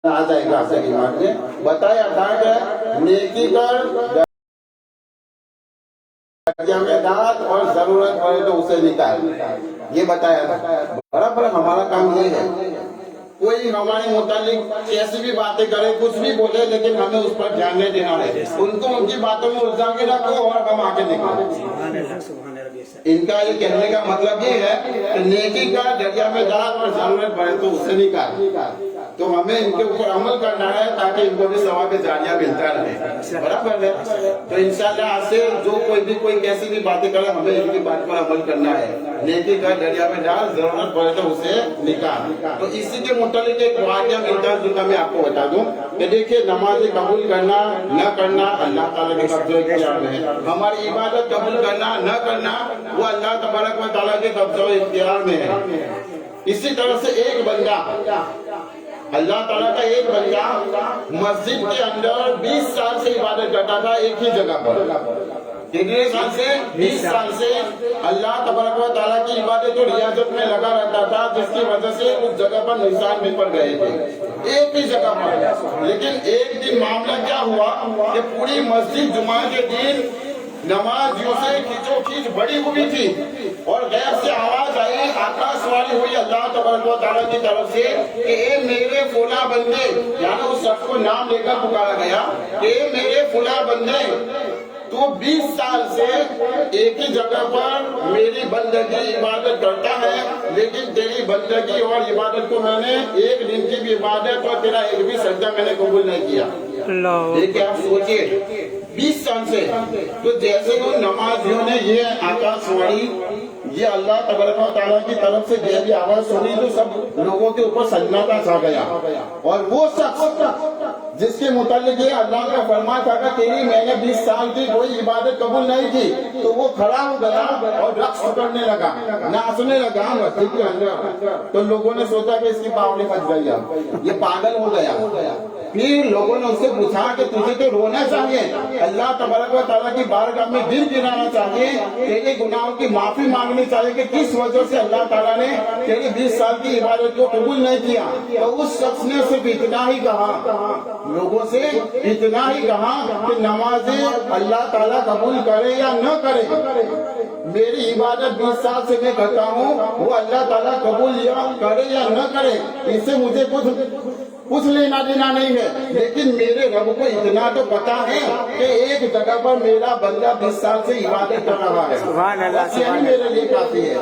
آ جائے گا صحیح ایمان میں بتایا تھا کہ نیکی کر میں داد اور ضرورت پڑے تو اسے نکال، یہ بتایا تھا۔ برابر ہمارا کام یہ ہے، کوئی ہمارے متعلق کیسی بھی باتیں کرے، کچھ بھی بولے، لیکن ہمیں اس پر دھیان نہیں دینا ہے۔ ان کو ان کی باتوں میں الجھا کے رکھو اور ہم آگے نکلو۔ ان کا یہ کہنے کا مطلب یہ ہے کہ نیکی کا دریا میں داد اور ضرورت پڑے تو اسے نکال۔ تو ہمیں ان کے اوپر عمل کرنا ہے تاکہ ان کو بھی ثواب جاریہ ملتا رہے، برابر ہے۔ تو انشاءاللہ آج سے جو کوئی کیسی بھی باتیں کرے، ہمیں ان کی بات پر عمل کرنا ہے۔ نیکی کا دریا میں ڈال، ضرورت پڑے تو اسے نکال۔ تو اسی کے متعلق ایک واقعہ ملتا جلتا میں آپ کو بتا دوں کہ دیکھیے، نماز قبول کرنا نہ کرنا اللہ تعالیٰ کے قبضے اختیار میں ہے۔ ہماری عبادت قبول کرنا نہ کرنا وہ اللہ تبارک و تعالیٰ کے قبضے اختیار میں ہے۔ اسی طرح سے ایک بندہ، اللہ تعالیٰ کا ایک بندہ مسجد کے اندر 20 سال سے عبادت کرتا تھا ایک ہی جگہ پر۔ کتنے سال سے؟ 20 سال سے اللہ تبارک و تعالیٰ کی عبادت و ریاضت میں لگا رہتا تھا، جس کی وجہ سے اس جگہ پر نشان بھی پڑ گئے تھے، ایک ہی جگہ پر۔ لیکن ایک دن معاملہ کیا ہوا کہ پوری مسجد جمعہ کے دن نمازیوں سے کھینچو کھینچ بڑی ہوئی تھی، اور غیب سے آواز آئی، آکاش واری ہوئی اللہ تبارک و تعالیٰ کی طرف سے کہ اے میرے فلاں بندے، یعنی اس شخص کو نام لے کر پکارا گیا کہ اے میرے فلاں بندے، تو 20 سال سے ایک ہی جگہ پر میری بندگی عبادت کرتا ہے، لیکن تیری بندگی اور عبادت کو میں نے ایک دن کی بھی عبادت اور تیرا ایک بھی سجدہ میں نے قبول نہیں کیا۔ دیکھیں آپ سوچئے 20 سال سے، تو جیسے وہ نمازیوں نے یہ آکاش واری، یہ اللہ تبارک و تعالیٰ کی طرف سے غیبی آواز سنی، تو سب لوگوں کے اوپر سجدہ چھا گیا۔ اور وہ شخص جس کے متعلق یہ اللہ کا فرمان تھا کہ تیری میں نے 20 سال کی کوئی عبادت قبول نہیں کی، تو وہ کھڑا ہو گیا اور رقص کرنے لگا، ناچنے لگا مسجد کے اندر۔ تو لوگوں نے سوچا کہ اس کی باولی مچ گئی، یہ پاگل ہو گیا۔ پھر لوگوں نے اس سے پوچھا کہ تجھے تو رونا چاہیے، اللہ تبارک و تعالیٰ کی بارگاہ میں دل گرانا چاہیے، تیرے گناہوں کی معافی مانگنی چاہیے کہ کس وجہ سے اللہ تعالیٰ نے تیری 20 سال کی عبادت کو قبول نہیں کیا۔ تو اس شخص نے صرف اتنا ہی کہا، لوگوں سے اتنا ہی کہا کہ نمازیں اللہ تعالیٰ قبول کرے یا نہ کرے، میری عبادت 20 سال سے میں کرتا ہوں، وہ اللہ تعالیٰ قبول کرے یا نہ کرے، اس سے مجھے کچھ لینا دینا نہیں ہے، لیکن میرے رب کو اتنا تو پتا ہے کہ ایک جگہ پر میرا بندہ 20 سال سے عبادت کر رہا ہے، بس یہی میرے لیے کافی ہے۔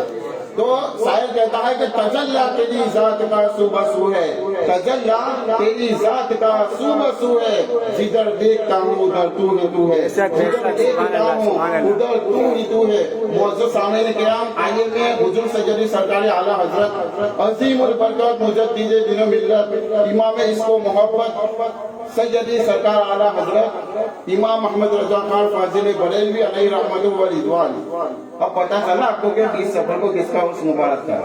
تو شاعر کہتا ہے کہ تجلی تیری ذات کا صبح سو ہے، تجلی تیری ذات کا صبح سو ہے، جدھر دیکھتا ہوں ادھر تو ہی تو ہے، جدھر دیکھتا ہوں ادھر تو ہی تو ہے۔ معزز سامعین کرام، آئیے میں حضور سید سرکار اعلیٰ حضرت عظیم البرکات مجدد دین ملت امام عشق و محبت سیدی سرکار اعلیٰ حضرت امام محمد رضا خان فاضل بریلوی علیہ رحمت و رضوان، اب پتہ چلا آپ کو کہ 20 سفر کو کس کا عرس مبارک تھا؟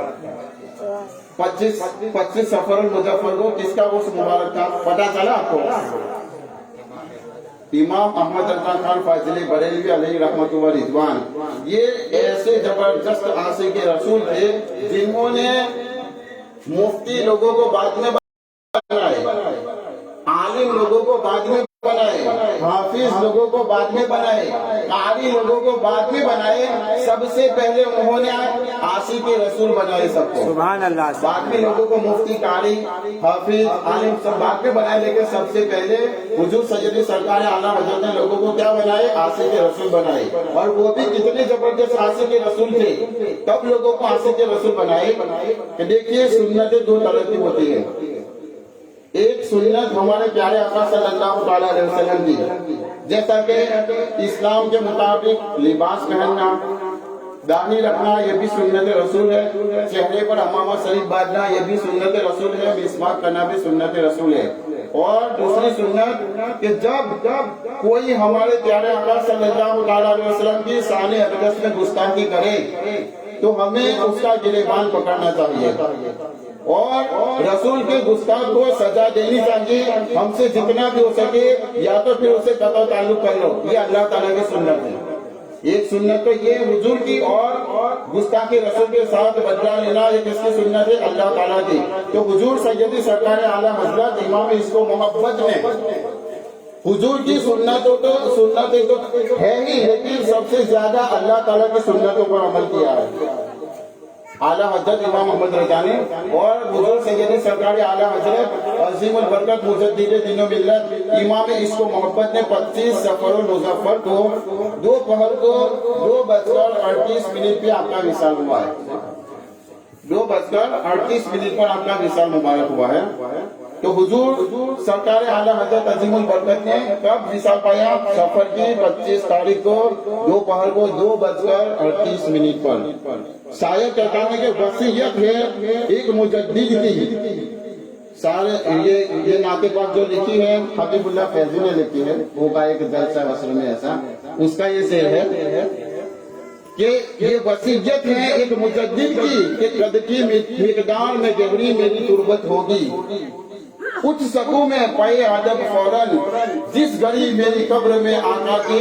25 سفر المظفر کو کس کا عرس مبارک تھا؟ پتہ چلا آپ کو؟ امام احمد رضا خان فاضل بریلوی علیہ رحمت و رضوان، یہ ایسے زبردست عاشق رسول تھے جنہوں نے مفتی لوگوں کو بعد میں بنائے، عالم لوگوں کو بعد میں بنائے، حافظ لوگوں کو بعد میں بنائے، قاری لوگوں کو بعد میں بنائے، سب سے پہلے انہوں نے عاشق رسول بنائے سب کو۔ سبحان اللہ۔ بعد میں لوگوں کو مفتی، قاری، حافظ، عالم سب بعد میں بنائے، لیکن سب سے پہلے حضور سید سرکار اعلیٰ حضرت نے لوگوں کو کیا بنائے؟ عاشق رسول بنائے، اور وہ بھی کتنے زبردست عاشق رسول تھے، تب لوگوں کو عاشق رسول بنائے۔ کہ دیکھیے سنتیں دو طرح کی ہوتی ہیں، ایک سنت ہمارے پیارے آقا صلی اللہ علیہ وسلم کی، جیسا کہ اسلام کے مطابق لباس پہننا، داڑھی رکھنا، یہ بھی سنت رسول ہے، چہرے پر امامہ شریف باندھنا یہ بھی سنت رسول ہے، مسواک کرنا بھی سنت رسول ہے۔ اور دوسری سنت کہ جب کوئی ہمارے پیارے آقا صلی اللہ علیہ وسلم کی شان اقدس میں گستاخی کرے تو ہمیں اس کا گریبان پکڑنا چاہیے، اور رسول کے گستاخ کو سزا دینی چاہیے، ہم سے جتنا بھی ہو سکے، یا تو پھر اسے قطع تعلق کر لو، یہ اللہ تعالیٰ کی سنت ہے۔ ایک سنت تو یہ حضور کی اور گستاخی رسول کے ساتھ بدلا لینا، ایک اس کی سنت ہے اللہ تعالیٰ کی۔ تو حضور سیدی سرکار اعلیٰ حضرت امام اس کو محبت میں حضور کی سنتیں تو ہے ہی، لیکن سب سے زیادہ اللہ تعالیٰ کی سنتوں پر عمل کیا ہے اعلیٰ حضرت امام محمد رضا نے۔ اور حضور سیدی سرکار اعلیٰ حضرت عظیم البرکت مجدد دین و ملت امام اس کو محبت نے 25 سفر المظفر کو دوپہر کو 2:38 پہ آپ کا وصال ہوا ہے۔ 2:38 پر آپ کا وصال مبارک ہوا ہے۔ تو حضور سرکار اعلیٰ حضرت عظیم البرکت نے کب وصال پایا؟ سفر کی 25 تاریخ کو دوپہر کو 2:38 پر۔ شاعر کہتا ہے کہ وصیت ہے ایک مجدد کی۔ سارے یہ نعت پاک جو لکھی ہے حبیب اللہ فیضی نے لکھی ہے، وہ کا ایک جلسہ وصل میں ایسا، اس کا یہ شعر ہے کہ یہ وصیت ہے ایک مجدد کی کہ قد کی مقدار میں گہری میری تربت ہوگی، اٹھ سکوں میں پائے ادب فوراً جس گھڑی میری قبر میں آقا کی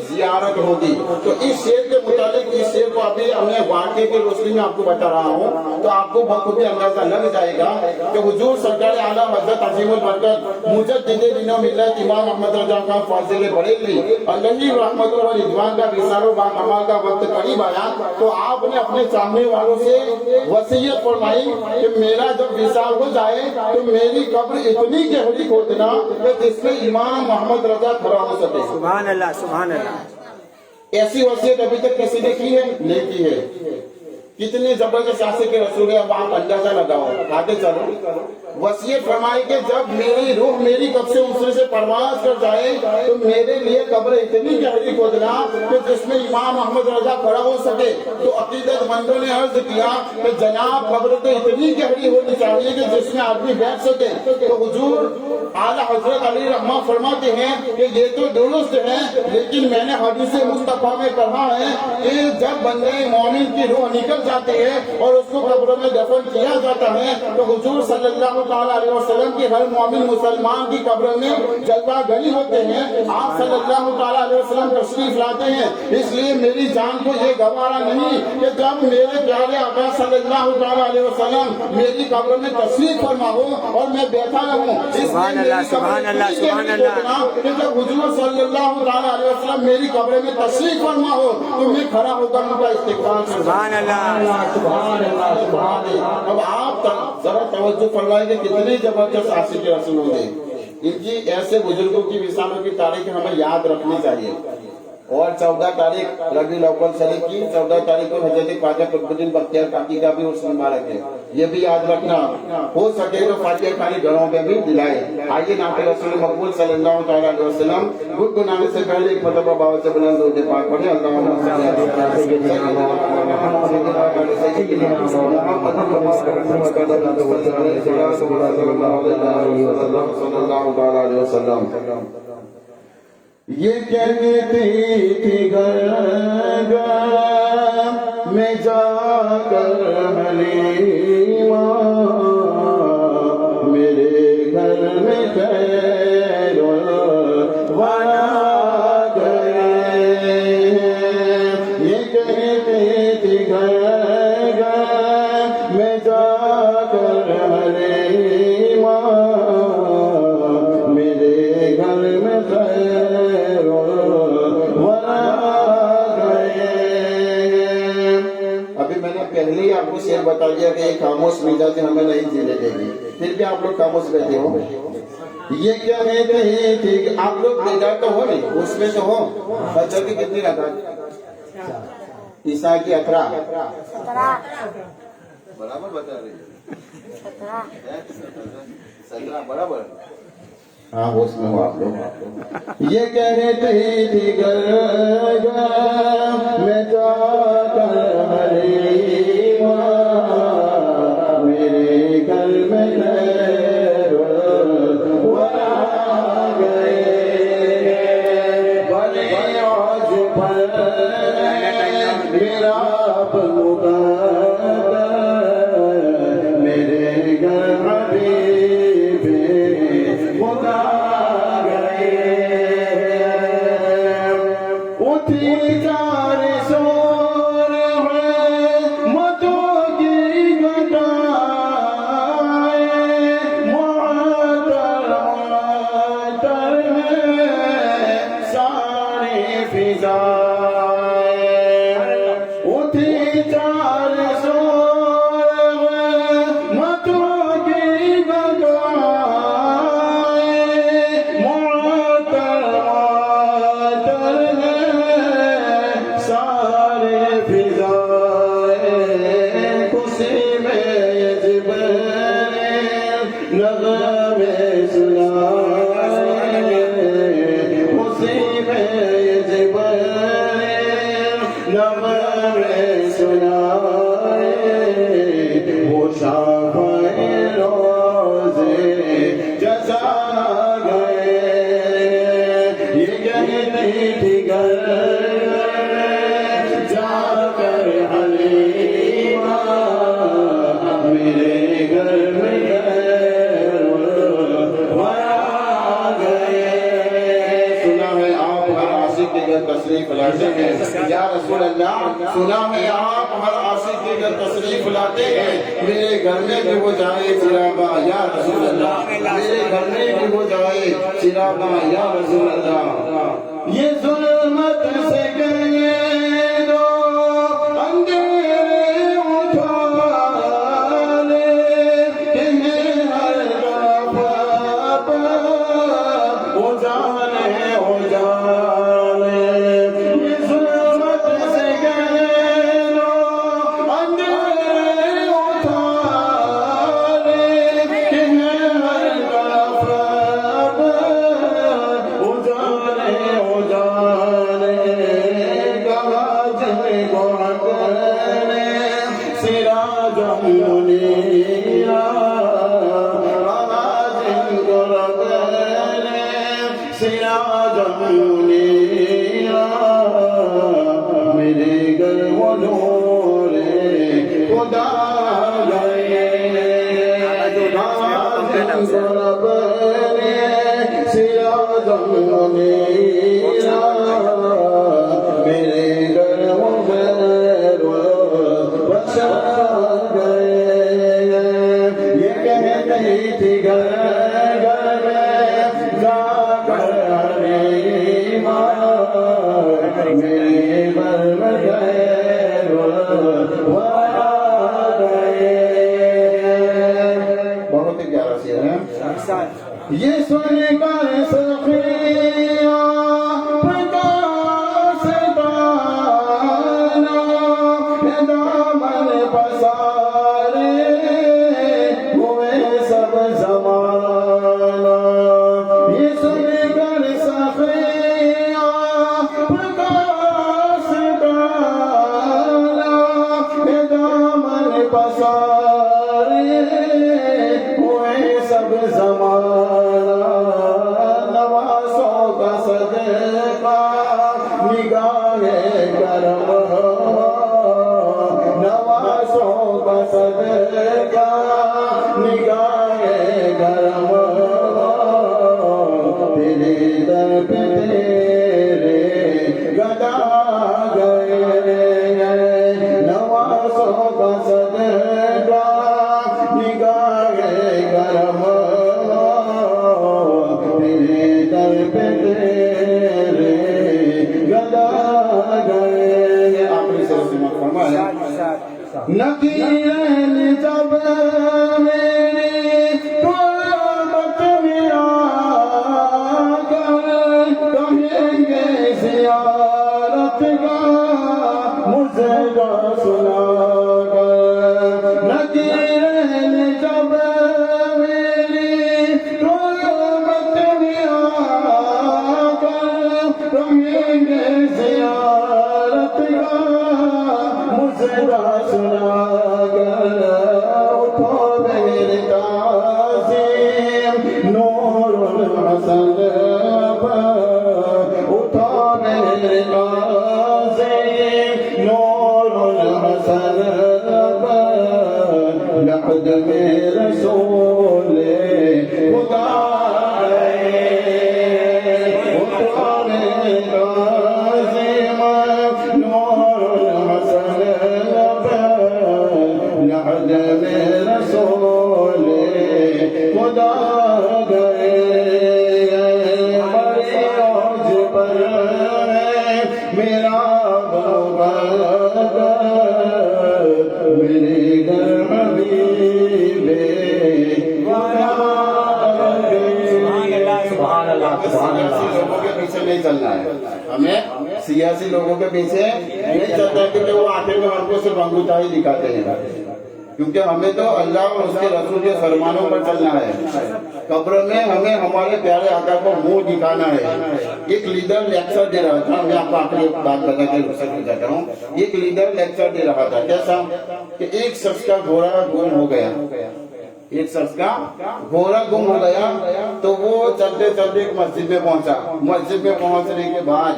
زیارت ہوگی۔ تو اس شعر کے متعلق، اس شعر کو ابھی ہمیں واقعے کی روشنی میں آپ کو بتا رہا ہوں تو آپ کو بخوبی اندازہ لگ جائے گا کہ حضور سرکار اعلیٰ حضرت عظیم البرکت مجدد دین و ملت امام محمد رضا خان فاضل بریلوی علیہ رحمت و رضوان کا وصال و باقامہ کا وقت قریب آیا تو آپ نے اپنے سامنے والوں سے وصیت فرمائی کہ میرا جب وصال ہو جائے تو میری قبر اتنی گہری کھودنا کہ جس میں امام محمد رضا کھڑا ہو سکے۔ سبحان اللہ، سبحان اللہ۔ ایسی وصیت ابھی تک کسی نے کی ہے؟ نہیں کی ہے۔ کتنے زبردست عاشق کے رسول ہے، اب آپ اندازہ لگاؤ، آگے چلو۔ وصیت فرمائی کہ جب میری روح میری قبر سے دوسرے سے پرواز کر جائے تو میرے لیے قبر اتنی گہری کھودنا کہ جس میں امام محمد رضا کھڑا ہو سکے۔ تو عقیدت مندوں نے عرض کیا کہ جناب قبر تو اتنی گہری ہونی چاہیے کہ جس میں آدمی بیٹھ سکے۔ تو حضور اعلیٰ حضرت علی رحمہ فرماتے ہیں کہ یہ تو درست ہے، لیکن میں نے حدیث مصطفیٰ میں کہا ہے کہ جب بندے مومن کی روح نکل جاتی ہے اور اس کو قبر میں دفن کیا جاتا ہے تو حضور صلی اللہ تعالیٰ علیہ وسلم کی ہر مومن مسلمان کی قبر میں جلوہ گری ہوتے ہیں۔ آپ صلی اللہ تعالیٰ علیہ وسلم تشریف لاتے ہیں، اس لیے میری جان کو یہ گوارا نہیں کہ جب میرے پیارے آقا صلی اللہ تعالیٰ علیہ وسلم میری قبر میں تشریف فرما ہو اور میں بیٹھا رہوں۔ سبحان اللہ، سبحان اللہ، سبحان اللہ۔ کہ جب حضور صلی اللہ تعالیٰ علیہ وسلم میری قبر میں تشریف فرما ہو تو میں کھڑا ہو کر ان کا استقبال کروں۔ سبحان اللہ، سبحان اللہ، سبحان اللہ۔ اب آپ ذرا توجہ فرمائیں کہ کتنے زبردست عاشق رسول ہوں گے۔ ان کی ایسے بزرگوں کی وصالوں کی تاریخ ہمیں یاد رکھنی چاہیے۔ اور 14 تاریخ ربیع الاول شریف کی 14 تاریخ کو حضرت خواجہ قطب الدین بختیار کاکی کا بھی عرس مبارک ہے، یہ بھی یاد رکھنا۔ ہو سکے تو فاتحہ خانی گھروں میں بھی دلائے۔ آئیے نعت رسول مقبول صلی اللہ تعالیٰ علیہ وسلم گنگنانے سے پہلے ایک مرتبہ بابا سے بلند درود پاک پڑھیں۔ اللہم صلی علی سیدنا محمد صلی اللہ تعالیٰ علیہ وسلم۔ یہ کہتی تھی گھر میں جا کر حلیمہ میرے گھر میں خیر ورا گئے۔ یہ کہتی تھی گھر میں جا کر حلیمہ میرے گھر میں خیر پہلے ہی آپ کو شعر بتا دیا کہ ایک خاموش مزاج ہمیں نہیں جینے دے گی، پھر بھی آپ لوگ خاموش بیٹھے ہو۔ یہ کیا کہتے تھے کہ آپ لوگ بیدار تو ہو نہیں، اس میں تو ہو۔ فجر کی کتنی رکعت؟ عشاء کی 18 برابر بتا رہی ہے، 17 برابر۔ ہاں اس میں ہو آپ لوگ۔ یہ کہتے تھی گھر میں جا کر حلیمہ میرے گھر میں خیر ورا گئے۔ بنے عوج پر میرا مقدر میرے گھر حبیب خدا گئے۔ اٹھی جا ادھر تشریف لاتے ہیں. یا رسول اللہ سنا ہے آپ ہر عاشق کے گھر تشریف لاتے ہیں, میرے گھر میں بھی وہ جائے چراغاں. یا رسول اللہ میرے گھر میں بھی وہ جائے چراغاں. یا رسول اللہ یہ ظلمت سے گئے دو اندھیرے اٹھا لے, انہیں ہر طرف اجالے اجالے. یہ ظلمت سے گئے دو اندھیرے اٹھا لے, انہیں ہر طرف اجالے اجالے. گاجنے کو اکنے سراجا منیرا, گاجن کو اکنے سراجا منیرا. میرے گھر وہ نور خدا گئے, گاجن کو اکنے سراجا منیرا. میرے گھر وہ غیر بچا گئے. یہ کہتی تھی گھر گھر میں جا کر حلیمہ, میرے گھر میں غیر وہ آ گئے. بہت ہی پیارا شعر ہے. یہ سن کر سخیاں پرکاش دانا دامن پسارے ہوئے سب زمانہ. یہ سن کر سخیاں پرکاش دانا دامن پسارے ہوئے سب زمانہ. نوازوں کا صدقہ نگاہ کرم, نوازوں کا صدقہ نگاہ کرم. تیرے در پہ تیرے گدا گئے, نوازوں کا صدقہ نگاہ کرم. تیرے در پہ تیرے گدا گئے. آخری سے سماعت فرمائے. نکیرین جب میری قربت میں آ کر کہیں گے زیارت کا مجھے گا سنا کر. نکیرین جب میری قربت میں آ کر کہیں گے زیارت کا مجھے گا سنا کر. اٹھو میرے تعظیم نور الحسن پر, اٹھو میرے تعظیم نور الحسن پر. لحد میں رسول خدا گئے, اٹھو میرے تعظیم نور الحسن پر. لحد میں رسول خدا گئے. بڑی عوج پر ہے میرا بغداد, میرے گھر حبیب سیاسی لوگوں کے پیچھے نہیں چلنا ہے. ہمیں سیاسی لوگوں کے پیچھے نہیں چلنا ہے, کیونکہ وہ آخر میں ہم کو صرف انگوٹھا ہی دکھاتے ہیں. کیونکہ ہمیں تو اللہ اور اس کے رسول کے فرمانوں پر چلنا ہے. قبر میں ہمیں ہمارے پیارے آقا کو منہ دکھانا ہے. ایک لیڈر لیکچر دے رہا تھا, میں آپ کو آخری بات بتا کے رخصت ہو جاتا ہوں. ایک لیڈر لیکچر دے رہا تھا. کیسا کہ ایک شخص کا گھوڑا گم ہو گیا, ایک شخص کا گھوڑا گم ہو گیا تو وہ چلتے چلتے ایک مسجد میں پہنچا. مسجد میں پہنچنے کے بعد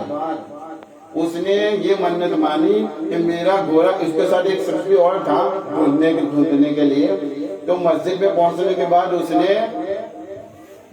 اس نے یہ منت مانی کہ میرا گھوڑا, اس کے ساتھ ایک شخص بھی اور تھا ڈھونڈنے کے لیے. تو مسجد میں پہنچنے کے بعد اس نے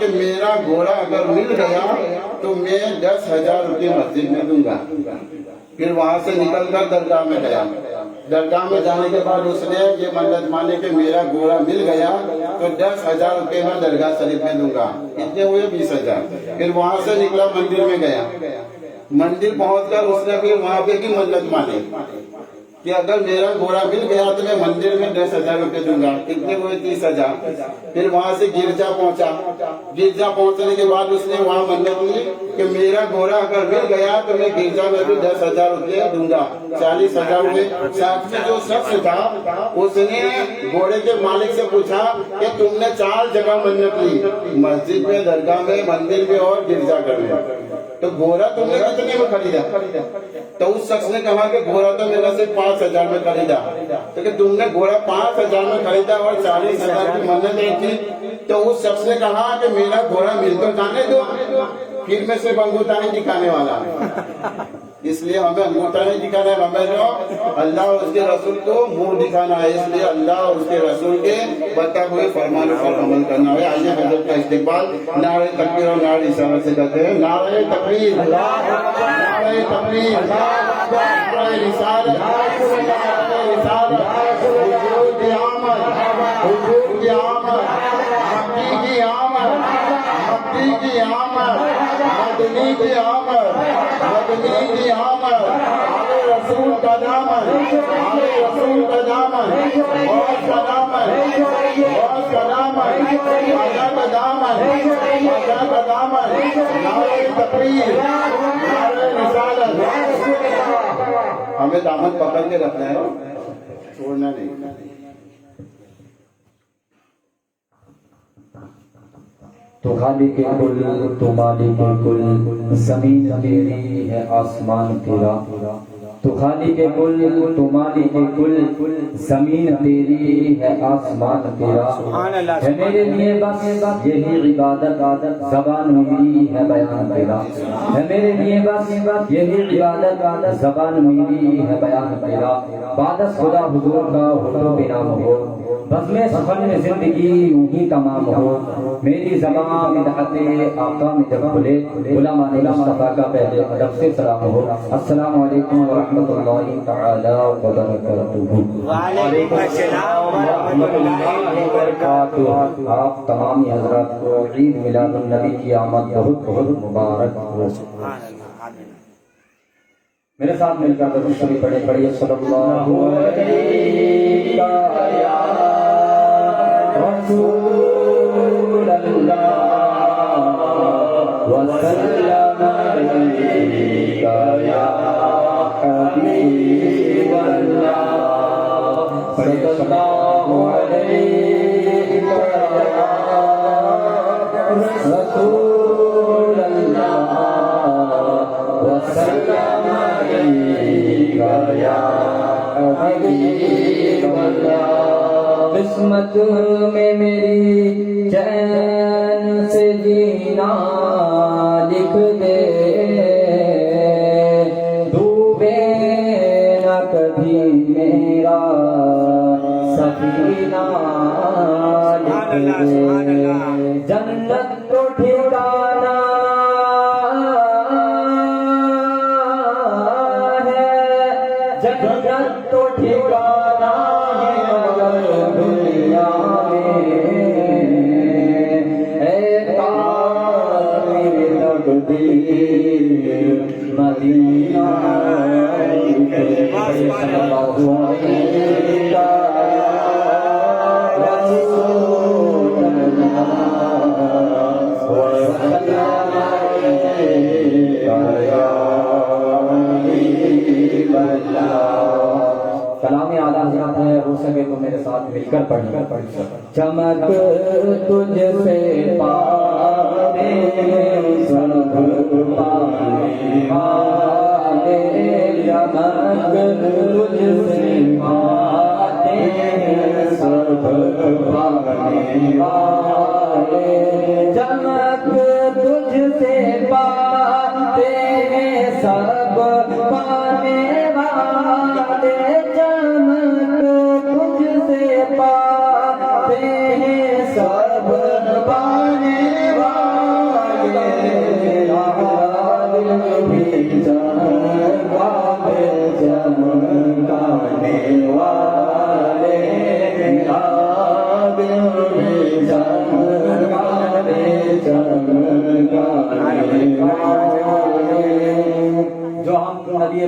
کہ میرا گھوڑا اگر مل گیا تو میں 10,000 روپے مسجد میں دوں گا. پھر وہاں سے نکل کر درگاہ میں گیا. درگاہ میں جانے کے بعد اس نے یہ منت مانی کہ میرا گھوڑا مل گیا تو 10,000 روپے میں درگاہ شریف میں دوں گا. اتنے ہوئے 20,000. پھر وہاں سے نکلا مندر میں گیا. مندر پہنچ کر اس نے پھر وہاں پہ کی منت مانی کہ اگر میرا گھوڑا مل گیا تو میں مندر میں 10,000 روپے دوں گا. کتنے ہوئے 30,000. پھر وہاں سے گرجا پہنچا. گرجا پہنچنے کے بعد اس نے وہاں منت لی کہ میرا گھوڑا اگر مل گیا تو میں گرجا میں بھی 10,000 روپے دوں گا. 40,000 ہوئے. ساتھ میں جو شخص تھا اس نے گھوڑے کے مالک سے پوچھا کہ تم نے 4 جگہ منت لی, مسجد میں, درگاہ میں, مندر میں اور گرجا گھر میں, تو گھوڑا تم نے کتنے میں خریدا؟ تو اس شخص نے کہا کہ گھوڑا تو میرا سے 5,000 میں خریدا. تو کہ تم نے گھوڑا 5,000 میں خریدا اور 40,000 کی منت تھی. تو اس شخص نے کہا کہ میرا گھوڑا مل تو جانے دو, پھر میں سے انگوٹھا نہیں دکھانے والا. اس لیے ہمیں انگوٹھا نہیں دکھانا ہے, ہمیں جو اللہ اور اس کے رسول کو منہ دکھانا ہے. اس لیے اللہ اور اس کے رسول کے بتائے ہوئے فرمانوں پر عمل کرنا ہے. آئیے حضرت کا استقبال نعرہ تکبیر اور نعرہ رسالت سے کرتے ہیں. نعرہ تکبیر, نعرہ تکبیر, نعرہ رسالت, نعرہ رسالت, حضور کی آمد, حضور کی آمد, مکی کی آمد, مکی کی آمد, مدنی کی آمد, مدنی کی آمد, آلے رسول کا دامن, آلے رسول کا دامن, بہت کا دامن, بہت کا دامن, مدہ کا دامن, مدہ کا دامن. نعرہ تکبیر, نعرہ رسالت. ہمیں دامن پکڑ کے رکھنا ہے, چھوڑنا نہیں. تو خالق کل, تو مالک کل, زمین تیری ہے آسمان تیرا. تو خالق کل, تو مالک کل, زمین تیری ہے آسمان تیرا. ہے میرے لیے بس یہی عبادت, زبان میری ہے بیان تیرا. ہے میرے لیے بس یہی عبادت, زبان میری ہے بیان تیرا. بعد از خدا حضور کا حضور بے نام ہو, بس میں سفر میں زندگی یوں ہی تمام ہو. میری زبان مدحت آقا میں جب کھلے, غلامان مصطفیٰ کا پہلے ادب سے سلام ہو. السلام علیکم ورحمۃ اللہ تعالی وبرکاتہ. وعلیکم السلام ورحمۃ اللہ وبرکاتہ. آپ تمام حضرات کو عید میلاد النبی کی آمد بہت بہت مبارک ہو. میرے ساتھ مل کر درود شریف پڑھیے. صلی اللہ علیہ رسول اللہ وسلم علیکہ یا حبیب اللہ. صلی اللہ علیہ رسول اللہ وسلم علیکہ یا حبیب اللہ. قسمت میں میری چین سے جینا لکھ دے, ڈوبے نہ کبھی میرا سفینہ لکھ دے. جنت تو ٹھکانا ہے, جنت تو ٹھکانا ہے, مگر دنیا میں اے تقدیر مدینہ. صلی اللہ علیہ رسول اللہ وسلم علیکہ یا حبیب اللہ. کلام اعلیٰ حضرات ہے, ہو سکے تو میرے ساتھ مل کر پڑھیں. چمک تجھ سے پاتے سب پانے والے, چمک تجھ سے پاتے سب پانے والے, چمک تجھ سے پاتے سب پانے والے, چمک تجھ سے پاتے ہیں سب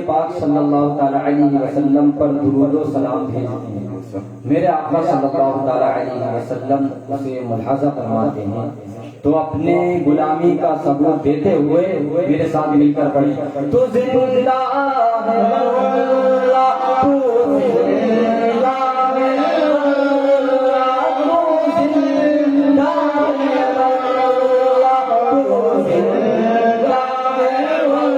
پاک صلی اللہ تعالی علیہ وسلم پر درود و سلام بھیجتے ہیں، میرے آقا صلی اللہ تعالی علیہ وسلم اسے ملاحظہ فرماتے ہیں تو اپنے غلامی کا ثبوت دیتے ہوئے میرے ساتھ مل کر پڑھیں تو زندہ ہے اللہ، تو زندہ ہے اللہ، تو زندہ ہے اللہ، تو زندہ ہے اللہ،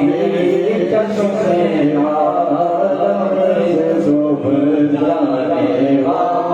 میری چشم عالم صبح جانے والے،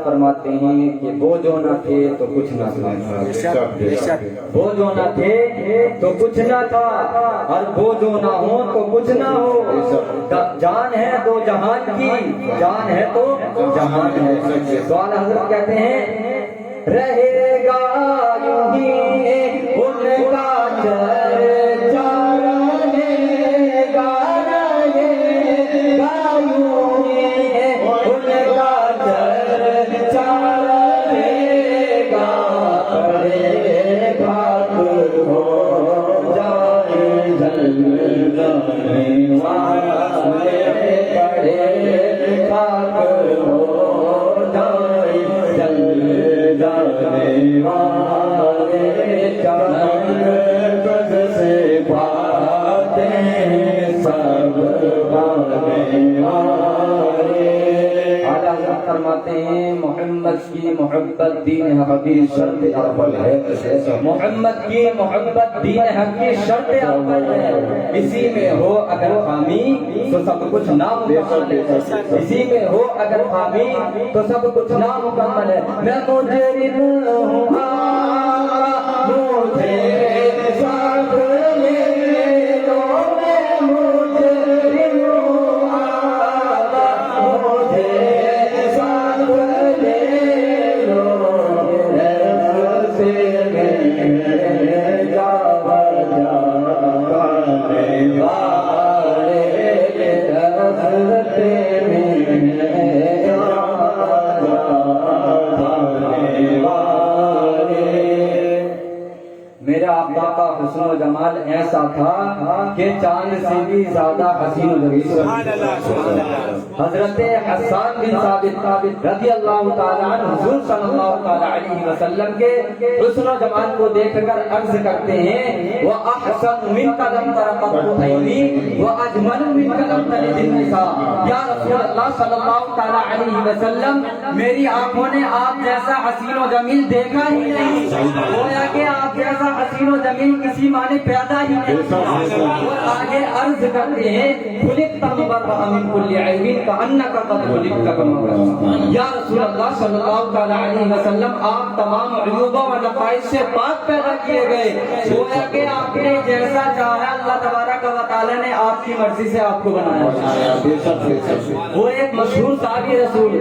فرماتے ہیں کہ وہ جو نہ تھے تو کچھ نہ تھا، وہ جو نہ تھے تو کچھ نہ تھا، اور وہ جو نہ ہو تو کچھ نہ ہو، جان ہے دو جہان کی، جان ہے تو جہان ہے۔ تو اعلیٰ حضرت کہتے ہیں رہے گا یوں ہی ان کا چرچا، رہے گا رہے گا یوں ہی ان کا چرچا، رہے گا پڑے خاک ہو جائے جل جانے والے، پڑے خاک ہو جائے جل جانے والے، چمن گز سے پاتے سب پانے والے۔ اعلیٰ حضرت فرماتے ہیں محمد کی محبت دین حق کی شرط اول ہے، محمد کی محبت دین حق کی شرط اول ہے، اسی میں ہو اگر خامی تو سب کچھ نامکمل ہے، اسی میں ہو اگر خامی تو سب کچھ نامکمل ہے۔ میں مجرم ہوں آقا مجھے ساتھ لے لو، میں مجرم ہوں آقا مجھے ساتھ لے لو، ایسے میں جاور جانے والے، راستے میں میرا آقا کا حسن و جمال ایسا تھا کہ چاند سے بھی زیادہ حسین و جمیل۔ حضرت حسان بن ثابت رضی اللہ تعالیٰ عنہ حضور صلی اللہ تعالیٰ علیہ وسلم کے حسن و جمال کو دیکھ کر عرض کرتے ہیں وَأَحْسَنُ مِنْكَ لَمْ تَرَ قَطُّ عَيْنِي وَأَجْمَلُ مِنْكَ لَمْ تَلِدِ النِّسَاء۔ یا رسول اللہ صلی اللہ تعالیٰ علیہ وسلم، میری آنکھوں نے آپ جیسا حسین و جمیل دیکھا ہی نہیں، گویا کہ آپ جیسا حسین و جمیل کسی ماں نے پیدا ہی نہیں۔ اور آگے عرض کرتے ہیں خلقت مبرأ من کل عیب کأنک قد خلقت کما، یا رسول اللہ صلی اللہ تعالیٰ علیہ وسلم، آپ تمام عیوبوں و نقائص سے پاک پیدا کیے گئے، گویا کہ آپ نے جیسا چاہا اللہ تبارک و تعالیٰ نے آپ کی مرضی سے آپ کو بنایا۔ وہ ایک مشہور صحابی رسول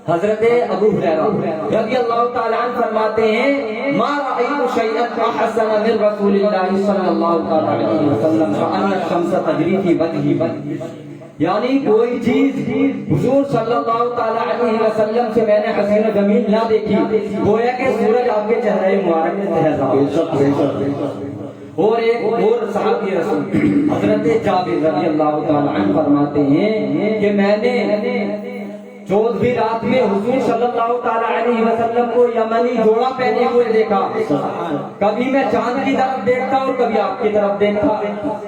حضرت ابو ہریرہ رضی اللہ تعالیٰ عنہ فرماتے ہیں ما رأیت شیئا احسن من رسول اللہ صلی اللہ تعالیٰ علیہ وسلم کأن الشمس تجری فی وجهہ، یعنی کوئی چیز حضور صلی اللہ تعالیٰ علیہ وسلم سے میں نے حسین و جمیل نہ دیکھی، گویا کہ سورج آپ کے چہرے مبارک میں تہذا۔ اور ایک اور صحابی رسول حضرت جابر رضی اللہ تعالیٰ عنہ فرماتے ہیں کہ میں نے 14ویں رات میں حضور صلی اللہ تعالیٰ علیہ وسلم کو یمنی جوڑا پہنے ہوئے دیکھا، کبھی میں چاند کی طرف دیکھتا اور کبھی آپ کی طرف دیکھتا،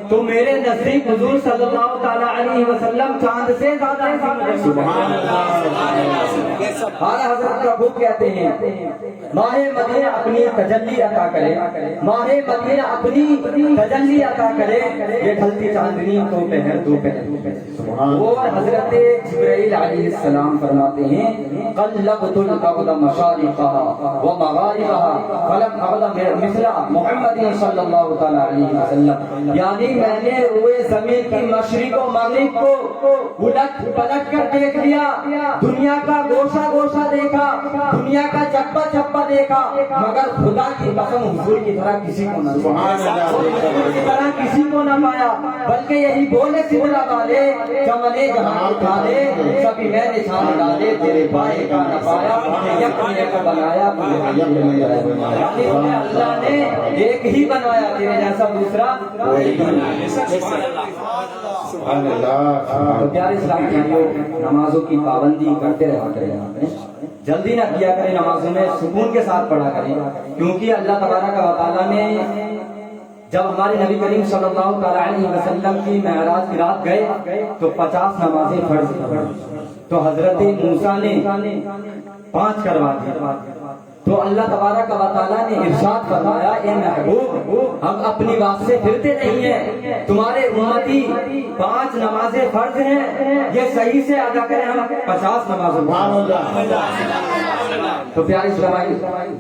تو میرے نزدیک حضور صلی اللہ تعالیٰ علیہ وسلم چاند سے زیادہ اعلیٰ حضرت کا خوب کہتے ہیں ماہ مدینہ اپنی تجلی عطا کرے، ماہ مدینہ اپنی تجلی عطا کرے، یہ ڈھلتی چاندنی تو پہر دو پہر۔ وہ حضرت جبرائیل علیہ السلام السلام فرماتے ہیں قلبت الارض مشارقها ومغاربها فلم اغد مثل محمد صلی اللہ تعالی علیہ وسلم، یعنی میں نے روئے زمین کی مشرق و مغرب کو الٹ پلٹ کر دیکھ لیا، دنیا کا گوشہ گوشہ دیکھا، دنیا کا چپا چپا دیکھا، مگر خدا کی قسم حضور کی طرح کسی کو نہ طرح کسی کو نہ پایا، بلکہ یہی بولے سدرا والے چمنے جہاں اٹھالے سبھی میں نشان ڈالے تیرے پائے کا نہ پایا، یک بنایا یعنی اللہ نے ایک ہی بنوایا، تیرے جیسا دوسرا کوئی نہیں۔ تو پیارے اسلام بھائیو، نمازوں کی پابندی کرتے رہا کریں، جلدی نہ کیا کریں، نمازوں میں سکون کے ساتھ پڑھا کریں، کیونکہ اللہ تبارک و تعالیٰ نے جب ہمارے نبی کریم صلی اللہ تعالیٰ علیہ وسلم کی معراج کی رات گئے تو 50 نمازیں فرض کی، تو حضرت موسیٰ نے 5 کروا دی، تو اللہ تبارک و تعالیٰ نے ارشاد فرمایا اے محبوب ہم اپنی بات سے پھرتے نہیں ہیں، تمہارے امتی 5 نمازیں فرض ہیں، یہ صحیح سے ادا کریں، ہم 50 نمازیں فرض۔ تو پیارے اسلامی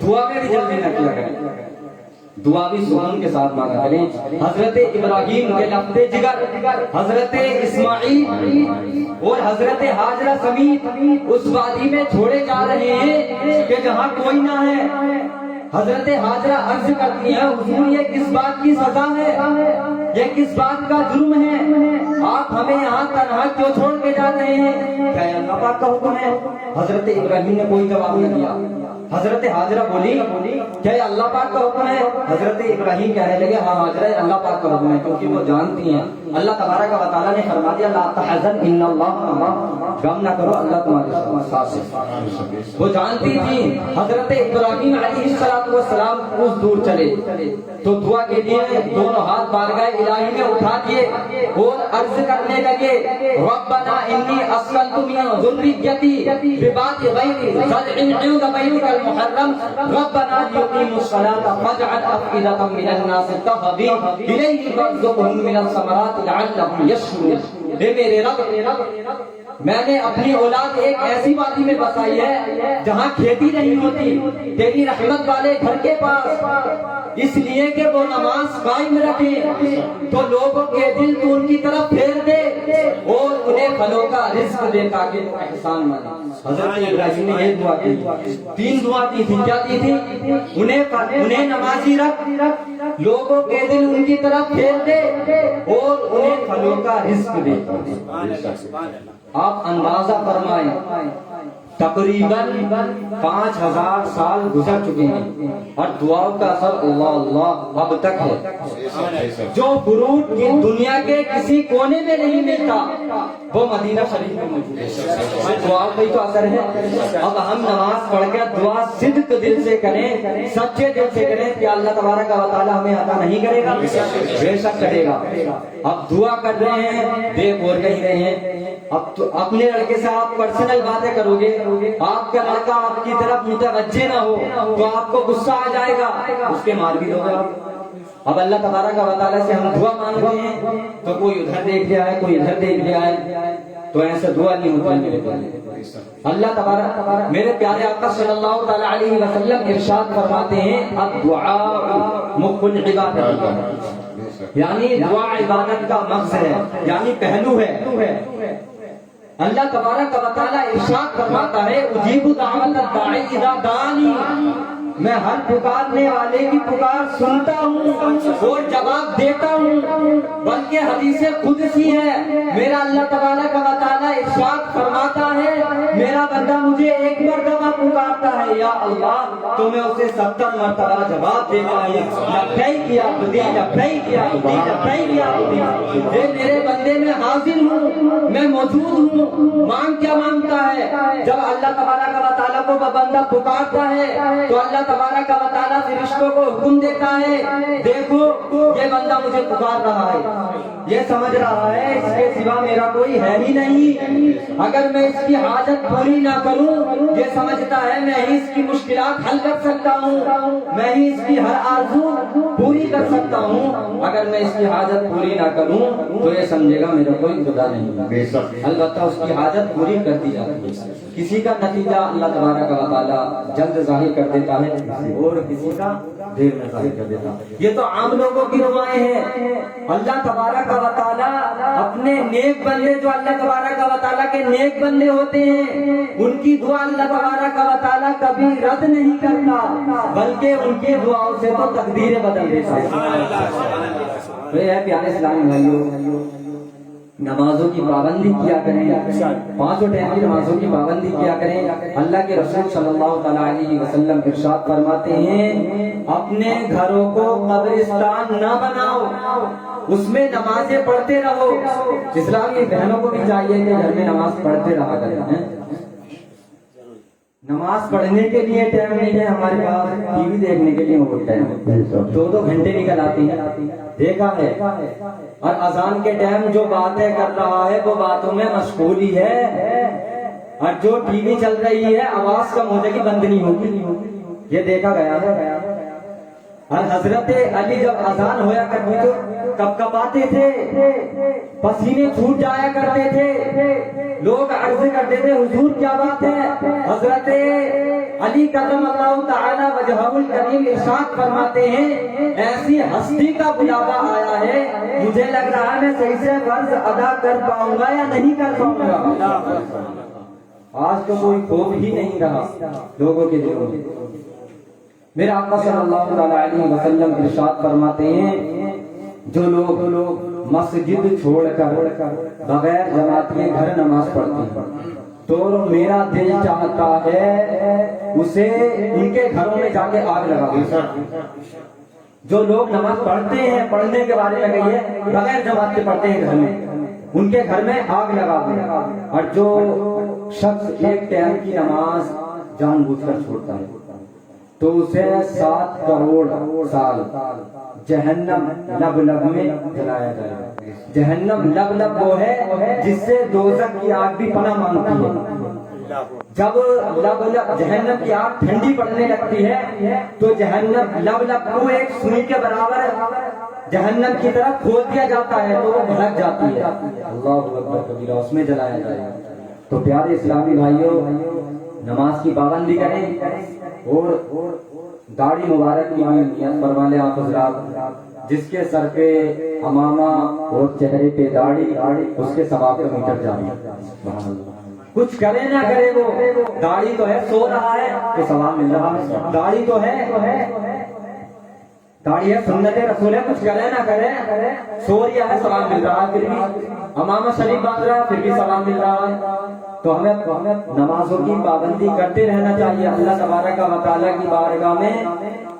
دعا میں بھی جلدی نہ کیا کریں، دعا بھی سکون کے ساتھ مانگا کریں۔ حضرت ابراہیم کے لفظ جگر، حضرت اسماعیل اور حضرت ہاجرہ سمیت اس وادی میں چھوڑے جا رہے ہیں کہ جہاں کوئی نہ ہے۔ حضرت ہاجرہ عرض کرتی ہیں حضور یہ کس بات کی سزا ہے، یہ کس بات کا جرم ہے، آپ ہمیں یہاں تنہا کیوں چھوڑ کے جا رہے ہیں، کیا اللہ پاک کا حکم ہے؟ حضرت ابراہیم نے کوئی جواب نہیں دیا۔ حضرت ہاجرہ بولی کیا یہ اللہ پاک کا حکم ہے؟ حضرت ابراہیم کہنے لگے ہاں ہاجرہ اللہ پاک کا حکم ہے، کیونکہ وہ جانتی ہیں اللہ تبارک و تعالیٰ نے فرما دیا لا تحزن ان اللہ معنا، غم نہ کرو اللہ تمہارے ساتھ ہے۔ وہ جانتی تھی۔ حضرت ابراہیم علیہ السلام اس دور چلے تو دعا کے لیے دونوں ہاتھ بارگاہ الہی میں اٹھا دیے اور عرض کرنے لگے ربنا انی اسکنت من ذریتی ببعد غیر زرع عند بیتک المحرم ربنا لیقیموا الصلاة فاجعل افئدة من الناس تهوی الیہم وارزقهم من الثمرات لعلهم یشکرون۔ اے میرے رب میں نے اپنی اولاد ایک ایسی وادی میں بسائی ہے جہاں کھیتی نہیں ہوتی، تیری رحمت والے گھر کے پاس، اس لیے کہ وہ نماز قائم رکھے تو لوگوں کے دل تو ان کی طرف پھیر دے اور انہیں پھلوں کا رزق دے تاکہ وہ احسان مانے۔ حضرت ابراہیم نے یہ دعا کی، 3 دعا کی تھی، کیا کی تھی؟ انہیں نمازی رکھ، لوگوں کے دل ان کی طرف پھیر دے اور انہیں پھلوں کا رزق دے۔ آپ اندازہ فرمائیں تقریباً 5000 سال گزر چکے ہیں اور دعاؤں کا اثر اللہ اللہ اب تک ہے۔ جو فروٹ کی دنیا کے کسی کونے میں نہیں ملتا وہ مدینہ شریف میں موجود ہے، دعاؤں کا ہی تو اثر ہے۔ اب ہم نماز پڑھ کر دعا صدق دل سے کریں، سچے دل سے کریں کہ اللہ تبارک و تعالی ہمیں عطا نہیں کرے گا، بے شک کرے گا۔ اب دعا کر رہے ہیں، دیکھ اور کہہ رہے ہیں، اب تو اپنے لڑکے سے آپ پرسنل باتیں کرو گے، آپ کا لڑکا آپ کی طرف متوجہ نہ ہو تو آپ کو غصہ آ جائے گا، اس کے مار بھی دو گے آپ۔ اب اللہ تبارک و تعالیٰ سے ہم دعا مانگتے ہیں تو کوئی ادھر دیکھ لیا ہے، کوئی ادھر دیکھ لیا ہے، تو ایسے دعا نہیں ہوتی میرے پیارے۔ اللہ تبارک میرے پیارے آقا صلی اللہ تعالیٰ علیہ وسلم ارشاد فرماتے ہیں الدعاء مخ العبادۃ، یعنی دعا عبادت کا مغز ہے، یعنی پہلو ہے۔ اللہ تبارک و تعالیٰ ارشاد فرماتا ہے اجیب دعوت الداعی اذا دعانی، میں ہر پکارنے والے کی پکار سنتا ہوں اور جواب دیتا ہوں، بلکہ حدیث قدسی ہے میرا اللہ تبارک و تعالیٰ ارشاد فرماتا ہے میرا بندہ مجھے ایک مرتبہ پکارتا ہے یا اللہ تو میں اسے 70 مرتبہ جواب دیتا ہوں، لبیک یا عبدی لبیک یا عبدی لبیک یا عبدی۔ اے میرے بندے میں حاضر ہوں، میں موجود ہوں، مانگ کیا مانگتا ہے؟ جب اللہ تبارک و تعالیٰ کو بندہ پکارتا ہے تو اللہ تبارک و تعالیٰ فرشتوں کو حکم دیتا ہے دیکھو یہ بندہ مجھے پکار رہا ہے، یہ سمجھ رہا ہے اس کے سوا میرا کوئی ہے ہی نہیں، اگر میں اس کی حاجت پوری نہ کروں یہ سمجھتا ہے میں ہی اس کی مشکلات حل کر سکتا ہوں، میں ہی اس کی ہر آرزو پوری کر سکتا ہوں، اگر میں اس کی حاجت پوری نہ کروں تو یہ سمجھے گا میرا کوئی خدا نہیں بے شک البتہ اس کی حاجت پوری کر دی جاتی ہے، کسی کا نتیجہ اللہ تبارک و تعالیٰ جلد ظاہر کر دیتا ہے اور کسی کا دیر میں ظاہر کر دیتا ہے۔ یہ تو عام لوگوں کی دعائیں ہیں، اللہ تبارک و تعالیٰ اپنے نیک بندے جو اللہ تبارک و تعالیٰ کے نیک بندے ہوتے ہیں ان کی دعا اللہ تبارک و تعالیٰ کبھی رد نہیں کرتا بلکہ ان کی دعاؤں سے تو تقدیریں بدل دیتا ہے۔ یہ ہے پیارے اسلامی بھائیوں، نمازوں کی پابندی کیا کریں، پانچوں ٹائم کی نمازوں کی پابندی کیا کریں۔ اللہ کے رسول صلی اللہ تعالیٰ علیہ وسلم ارشاد فرماتے ہیں اپنے گھروں کو قبرستان نہ بناؤ، اس میں نمازیں پڑھتے رہو۔ اسلامی بہنوں کو بھی چاہیے کہ گھر میں نماز پڑھتے رہا کریں۔ نماز پڑھنے کے لیے ٹائم نہیں ہے ہمارے پاس، ٹی وی دیکھنے کے لیے بہت ٹائم ہے، 2 گھنٹے نکل آتے ہیں، دیکھا ہے۔ اور اذان کے ٹائم جو باتیں کر رہا ہے وہ باتوں میں مشغول ہی ہے، اور جو ٹی وی چل رہی ہے آواز کم ہونے کی بند نہیں ہوگی، یہ دیکھا گیا ہے۔ اور حضرت علی جب اذان ہویا کرتی تو کب کب آتے تھے، پسینے چھوٹ جایا کرتے تھے، لوگ عرض کرتے تھے حضور کیا بات ہے؟ حضرت علی کرم اللہ تعالی وجہہ الکریم ارشاد فرماتے ہیں ایسی ہستی کا بلاوا آیا ہے مجھے لگ رہا ہے میں صحیح سے فرض ادا کر پاؤں گا یا نہیں کر پاؤں گا۔ آج تو کوئی خوف ہی نہیں رہا لوگوں کے دلوں میں۔ میرا آقا صلی اللہ علیہ وسلم ارشاد فرماتے ہیں جو لوگ مسجد چھوڑ کر بغیر جماعت کے گھر نماز پڑھتے ہیں تو میرا دل چاہتا ہے اسے ان کے گھروں میں جا کے آگ لگا دیں۔ جو لوگ نماز پڑھتے ہیں، پڑھنے کے بارے میں کہیے بغیر جماعت کے پڑھتے ہیں گھر میں، ان کے گھر میں آگ لگا دیں۔ اور جو شخص ایک ٹائم کی نماز جان بوجھ کر چھوڑتا ہے تو اسے 7 کروڑ سال جہنم لب لب میں جلایا جائے گا۔ جہنم لب لب وہ ہے جس سے دوزخ کی آگ بھی پناہ مانگتی ہے۔ جب لب لب جہنم کی آگ ٹھنڈی پڑنے لگتی ہے تو جہنم لب لب کو ایک سوئی کے برابر جہنم کی طرف کھول دیا جاتا ہے تو وہ بھڑک جاتی ہے، اللہ اکبر کبیرہ، اس میں جلایا جائے گا۔ تو پیارے اسلامی بھائیوں، نماز کی پابندی کریں اور داڑھی مبارک کی نیت فرما لیں آپ حضرات، جس کے سر پہ امامہ اور چہرے پہ داڑھی اس کے ثواب کا میٹر جاری ہے۔ کچھ کرے نہ کرے وہ داڑھی تو ہے، سو رہا ہے تو ثواب مل رہا ہے، داڑھی تو ہے، داڑھی ہے سنت رسول ہے، کچھ کرے نہ کرے سو رہا ہے ثواب مل رہا ہے، پھر بھی امامہ شریف باندھ رہا ہے پھر بھی ثواب مل رہا ہے۔ تو ہمیں نمازوں کی پابندی کرتے رہنا چاہیے، اللہ تبارک و تعالیٰ کی بارگاہ میں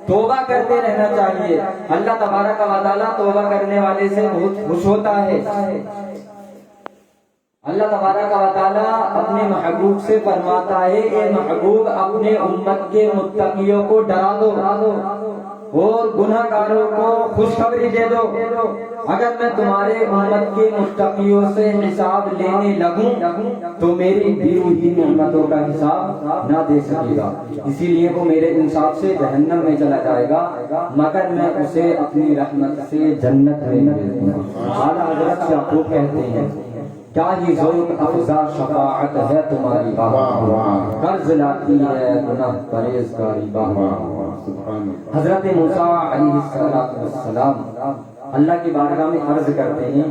توبہ کرتے رہنا چاہیے۔ اللہ تبارک و تعالیٰ توبہ کرنے والے سے بہت خوش ہوتا ہے۔ اللہ تبارک و تعالیٰ اپنے محبوب سے فرماتا ہے اے محبوب اپنے امت کے متقیوں کو ڈرا دو اور گناہ گاروں کو خوشخبری دے دو، اگر میں تمہارے امت کے متقیوں سے حساب لینے لگوں تو میری دی ہوئی نعمتوں کا حساب نہ دے سکے گا، اسی لیے وہ میرے انصاف سے جہنم میں چلا جائے گا مگر میں اسے اپنی رحمت سے جنت میں بھیج دوں گا۔ اعلیٰ حضرت سے آپ کہتے ہیں کیا ہی ذوق افزا شفاعت ہے تمہاری، قرض لاتی ہے گناہ پرہیزگاری باہر۔ حضرت موسیٰ علیہ السلام اللہ کی بارگاہ میں عرض کرتے ہیں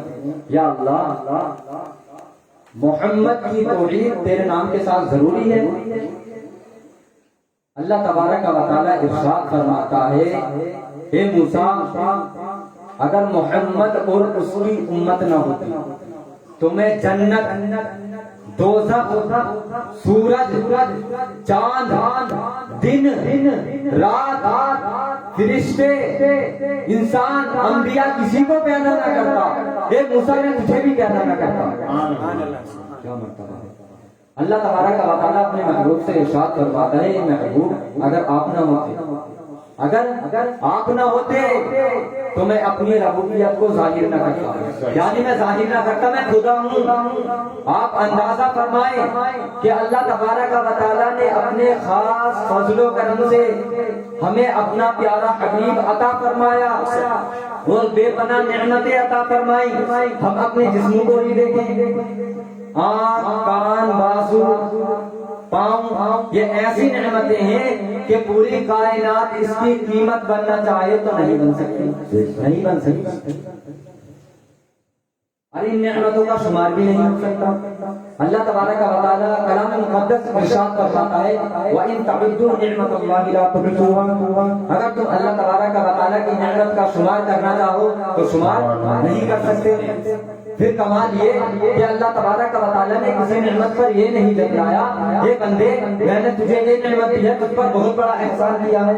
یا اللہ محمد کی توحید تیرے نام کے ساتھ ضروری ہے؟ اللہ تبارک و تعالیٰ ارشاد فرماتا ہے اے موسیٰ اگر محمد اور اس کی امت نہ ہوتی تو میں جنت، دوزخ، سورج، چاند، دن، رات، فرشتے، انسان، انبیاء کسی کو پیدا نہ کرتا، اے موسیٰ نے تجھے بھی پیدا نہ کرتا۔ کیا مرتبہ ہے! اللہ تبارک و تعالیٰ اپنے محبوب سے ارشاد فرماتا ہے اے محبوب اگر آپ نہ ہوتے تو میں اپنی ربوبیت کو ظاہر نہ کرتا، یعنی میں ظاہر نہ کرتا میں خدا ہوں۔ آپ اندازہ فرمائیں کہ اللہ تبارک و تعالیٰ نے اپنے خاص فضل و کرم سے ہمیں اپنا پیارا حبیب عطا فرمایا اور بے پناہ نعمتیں عطا فرمائی۔ ہم اپنے جسموں کو ہی دیکھیں، آنکھ، کان، بازو، پاؤں، یہ ایسی نعمتیں ہیں کہ پوری کائنات اس کی قیمت بننا چاہے تو نہیں بن سکتی، نہیں بن سکتی، اور ان نعمتوں کا شمار بھی نہیں ہو سکتا۔ اللہ تبارک و تعالیٰ کلام مقدس ارشاد فرماتا ہے وَإِن تَعُدُّوا نِعْمَتَ اللَّهِ لَا تُحْصُوهَا، اگر تم اللہ تبارک و تعالیٰ کی نعمت کا شمار کرنا چاہو تو شمار نہیں کر سکتے۔ پھر کمال یہ کہ اللہ تبارک و تعالیٰ نے کسی نعمت پر یہ نہیں جتلایا اے بندے میں نے تجھے یہ نعمت دی ہے، تجھ پر بہت بڑا احسان کیا ہے،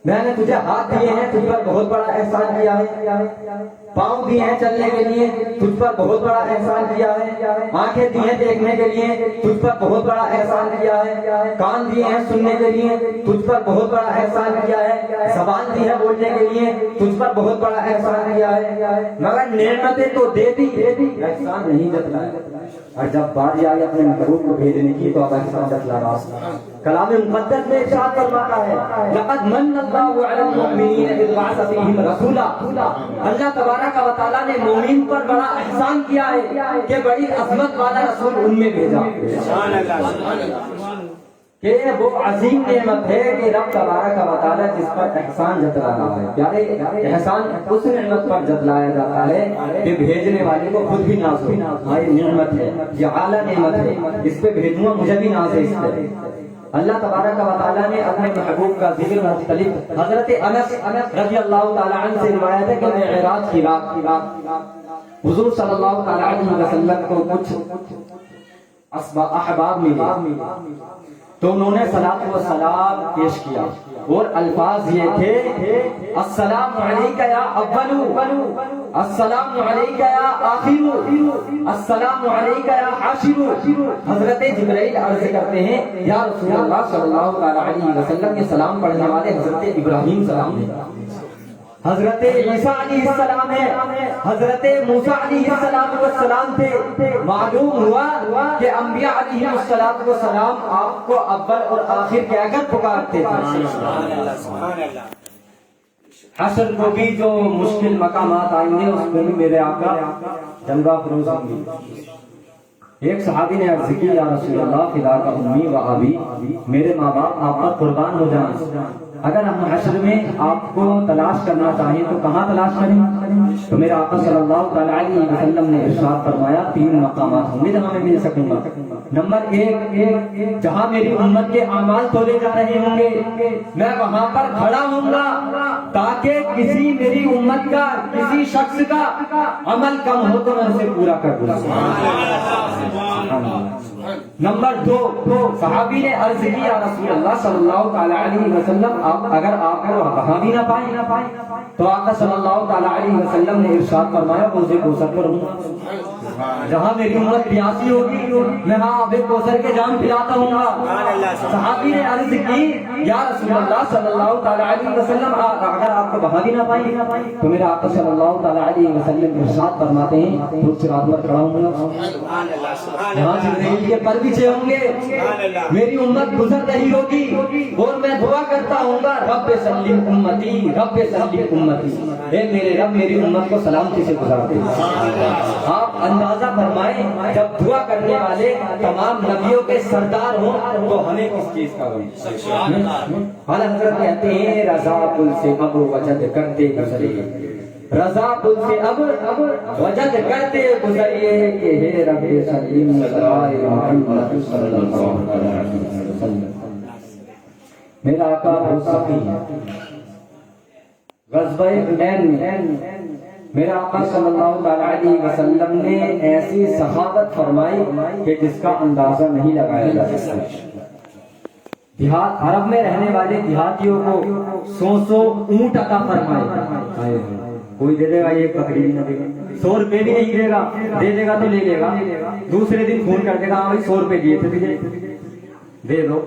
میں نے تجھے ہاتھ دیے ہیں، تجھ پر بہت بڑا احسان کیا ہے، پاؤں دیے ہیں چلنے کے لیے، تجھ پر بہت بڑا احسان کیا ہے، آنکھیں دی ہیں دیکھنے کے لیے، تجھ پر بہت بڑا احسان کیا ہے، کان دیے ہیں سننے کے لیے، تجھ پر بہت بڑا احسان کیا ہے، زبان دی ہے بولنے کے لیے، تجھ پر بہت بڑا احسان کیا ہے، مگر نعمتیں تو دے دی، احسان نہیں جتلایا۔ اور جب باری آئی اپنے محبوب کو بھیجنے کی تو اب احسان جتلا رہا۔ کلام مقدس میں ارشاد فرماتا ہے لقد من اللہ علی المؤمنین اذ بعث فیہم رسولا، اللہ تبارک و تعالیٰ نے مومن پر بڑا احسان کیا ہے کہ بڑی عظمت والا رسول ان میں بھیجا، کہ وہ عظیم نعمت ہے کہ رب تبارک و تعالیٰ جس پر احسان جتلا رہا ہے۔ پیارے احسان اس نعمت پر جتلایا جاتا ہے کہ بھیجنے والے کو خود بھی ناز ہو، یہ نعمت ہے، یہ اعلیٰ نعمت ہے، اس پہ بھیجوں گا مجھے بھی ناز ہے اس پہ۔ اللہ تبارک و تعالیٰ نے اپنے محبوب کا ذکر مختلف، حضرت انس رضی اللہ تعالیٰ عنہ سے روایت ہے کہ معراج کی رات حضور صلی اللہ تعالیٰ علیہ وسلم کو کچھ احباب ملے تو انہوں نے صلاۃ و سلام پیش کیا اور الفاظ یہ تھے السلام علیکہ یا اول، السلام علیکہ یا آخر، السلام علیکہ یا حاشر۔ حضرت جبرائیل عرض کرتے ہیں یا رسول اللہ صلی اللہ علیہ وسلم کے سلام پڑھنے والے حضرت ابراہیم سلام ہے، حضرت عیسیٰ علیہ السلام ہے، حضرت موسیٰ علیہ السلام تھے۔ معلوم ہوا کہ انبیاء علیہ السلام آپ کو اول اور آخر کہہ کر پکارتے تھے۔ حشر کو بھی جو مشکل مقامات آئیں گے اس میں بھی میرے آقا جنگا فروز ہوں گے۔ ایک صحابی نے عرض کی یا رسول اللہ فداک امی و ابی، میرے ماں باپ آپ پر قربان ہو جائیں، اگر ہم حشر میں آپ کو تلاش کرنا چاہیں تو کہاں تلاش کریں؟ تو میرے آقا صلی اللہ تعالیٰ علیہ وسلم نے ارشاد فرمایا 3 مقامات ہوں گے جہاں میں مل سکوں گا۔ نمبر 1 جہاں میری امت کے اعمال تولے جا رہے ہوں گے میں وہاں پر کھڑا ہوں گا تاکہ کسی میری امت کا کسی شخص کا عمل کم ہو تو میں اسے پورا کر دوں۔ نمبر 2 صحابی نے عرض کی یا رسول اللہ صلی اللہ تعالیٰ علیہ وسلم اگر آپ کو وہاں بھی نہ پائیں تو آقا صلی اللہ تعالیٰ علیہ وسلم نے ارشاد فرمایا حوض کوثر پر ہوں، جہاں میری امت پیاسی ہوگی میں وہاں آب کوثر کے جام پلاتا ہوں گا۔ صحابی نے عرض کی یا رسول اللہ صلی اللہ تعالیٰ علیہ وسلم اگر آپ کو وہاں بھی نہ پائیں تو میرا آقا صلی اللہ تعالیٰ علیہ وسلم ارشاد فرماتے ہیں تو صراط پر کھڑا ہوں گا، جہاں جبرائیل کے پر پیچھے ہوں گے میری امت گزر رہی ہوگی اور میں دعا کرتا ہوں گا رب سلم امتی، رب سلم امتی، اے میرے رب میری امت کو سلامتی سے گزار دے۔ آپ اندازہ فرمائیں جب دعا کرنے والے تمام نبیوں کے سردار ہوں تو ہمیں کس چیز کا ہوئی؟ حال حضرت کہتے ہیں رضا پل سے اب وجد کرتے گزریے، رضا پل سے اب وجد کرتے گزریے کہ ہے رب سلیم سرائے محمد صلی اللہ علیہ وسلم۔ میرا آقا بہت سخی ہے، غزوہ حنین میں میرا آقا صلی اللہ علیہ وسلم نے ایسی سخاوت فرمائی کہ جس کا اندازہ نہیں لگایا جا سکتا۔ دیہات عرب میں رہنے والے دیہاتیوں کو 100 اونٹ عطا فرمائے، کوئی دے دے گا ایک بکری بھی نہ دے گا، 100 روپے بھی نہیں دے گا، دے دے گا تو لے لے گا، دوسرے دن فون کر دے گا 100 روپے دیے تھے تجھے دے دو،